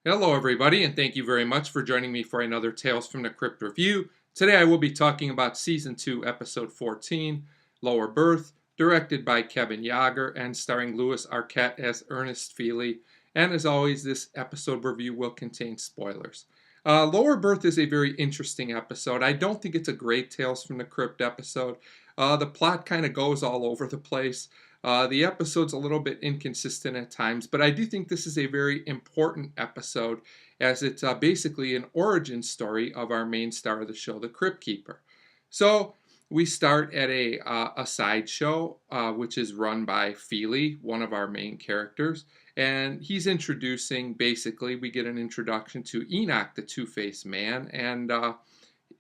Hello, everybody, and thank you very much for joining me for another Tales from the Crypt review. Today I will be talking about Season 2, Episode 14, Lower Berth, directed by Kevin Yager and starring Lewis Arquette as Ernest Feely. And as always, this episode review will contain spoilers. Lower Berth is a very interesting episode. I don't think it's a great Tales from the Crypt episode. The plot kind of goes all over the place. The episode's a little bit inconsistent at times, but I do think this is a very important episode as it's basically an origin story of our main star of the show, the Crypt Keeper. So we start at a sideshow, which is run by Feely, one of our main characters, and he's introducing, basically, we get an introduction to Enoch, the Two-Faced Man, and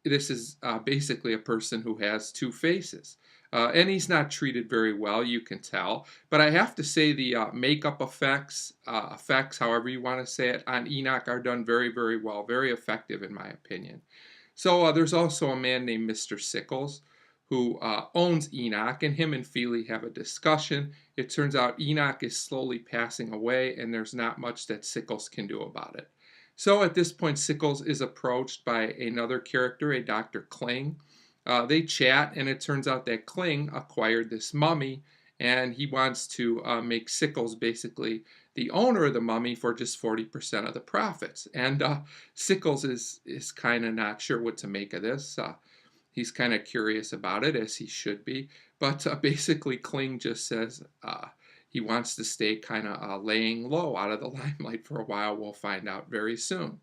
this is basically a person who has two faces. And he's not treated very well, you can tell. But I have to say the makeup effects, however you want to say it, on Enoch are done very, very well. Very effective, in my opinion. So there's also a man named Mr. Sickles who owns Enoch, and him and Feely have a discussion. It turns out Enoch is slowly passing away, and there's not much that Sickles can do about it. So at this point, Sickles is approached by another character, a Dr. Kling. They chat, and it turns out that Kling acquired this mummy, and he wants to make Sickles basically the owner of the mummy for just 40% of the profits. And Sickles is kind of not sure what to make of this. He's kind of curious about it, as he should be. But basically, Kling just says he wants to stay kind of laying low out of the limelight for a while. We'll find out very soon.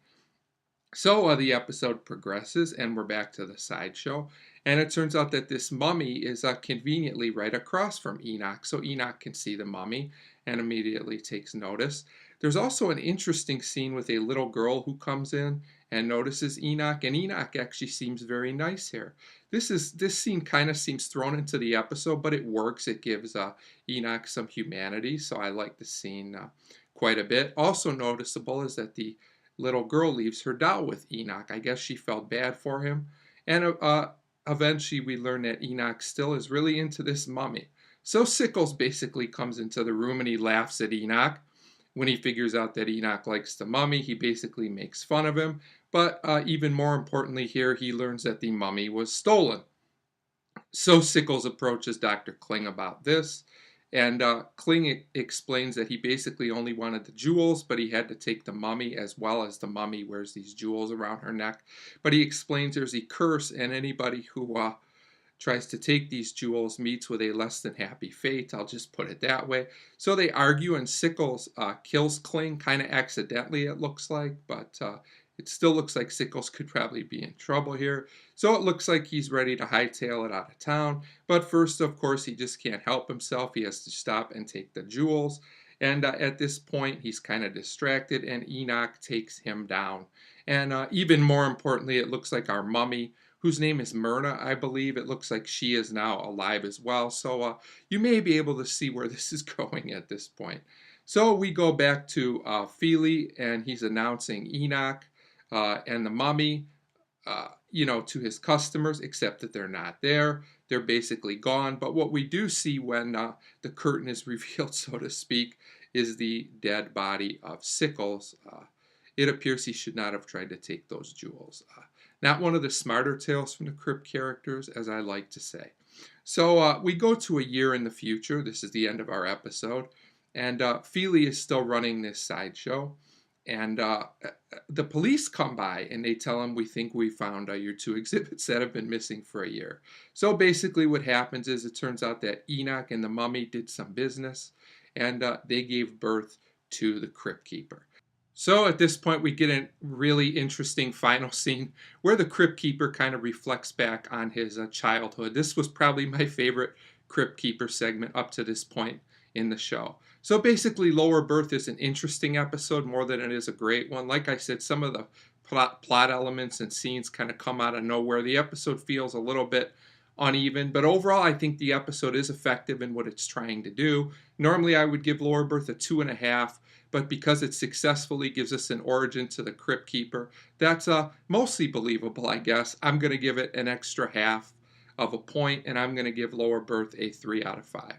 So the episode progresses, and we're back to the sideshow. And it turns out that this mummy is conveniently right across from Enoch. So Enoch can see the mummy and immediately takes notice. There's also an interesting scene with a little girl who comes in and notices Enoch. And Enoch actually seems very nice here. This scene kind of seems thrown into the episode, but it works. It gives Enoch some humanity. So I like the scene quite a bit. Also noticeable is that the little girl leaves her doll with Enoch. I guess she felt bad for him. And eventually we learn that Enoch still is really into this mummy. So Sickles basically comes into the room and he laughs at Enoch. When he figures out that Enoch likes the mummy, he basically makes fun of him. But even more importantly here, he learns that the mummy was stolen. So Sickles approaches Dr. Kling about this. And Kling explains that he basically only wanted the jewels, but he had to take the mummy as well, as the mummy wears these jewels around her neck. But he explains there's a curse, and anybody who tries to take these jewels meets with a less than happy fate. I'll just put it that way. So they argue, and Sickles kills Kling, kind of accidentally, it looks like, but it still looks like Sickles could probably be in trouble here. So it looks like he's ready to hightail it out of town. But first, of course, he just can't help himself. He has to stop and take the jewels. And at this point, he's kind of distracted, and Enoch takes him down. And even more importantly, it looks like our mummy, whose name is Myrna, I believe. It looks like she is now alive as well. So you may be able to see where this is going at this point. So we go back to Feely, and he's announcing Enoch and the mummy, to his customers, except that they're not there. They're basically gone. But what we do see when the curtain is revealed, so to speak, is the dead body of Sickles. It appears he should not have tried to take those jewels. Not one of the smarter Tales from the Crypt characters, as I like to say. So we go to a year in the future. This is the end of our episode. And Feely is still running this sideshow. And the police come by and they tell him, we think we found your two exhibits that have been missing for a year. So basically what happens is it turns out that Enoch and the mummy did some business, and they gave birth to the Crypt Keeper. So at this point, we get a really interesting final scene where the Crypt Keeper kind of reflects back on his childhood. This was probably my favorite Crypt Keeper segment up to this point in the show. So basically, Lower Berth is an interesting episode more than it is a great one. Like I said, some of the plot elements and scenes kind of come out of nowhere. The episode feels a little bit uneven, but overall, I think the episode is effective in what it's trying to do. Normally, I would give Lower Berth a 2.5, but because it successfully gives us an origin to the Crypt Keeper, that's mostly believable, I guess. I'm going to give it an extra half of a point, and I'm going to give Lower Berth a 3 out of 5.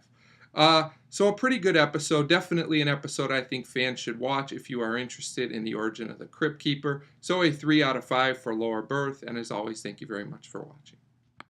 So a pretty good episode. Definitely an episode I think fans should watch if you are interested in the origin of the Crypt Keeper. So a 3 out of 5 for Lower Berth. And as always, thank you very much for watching.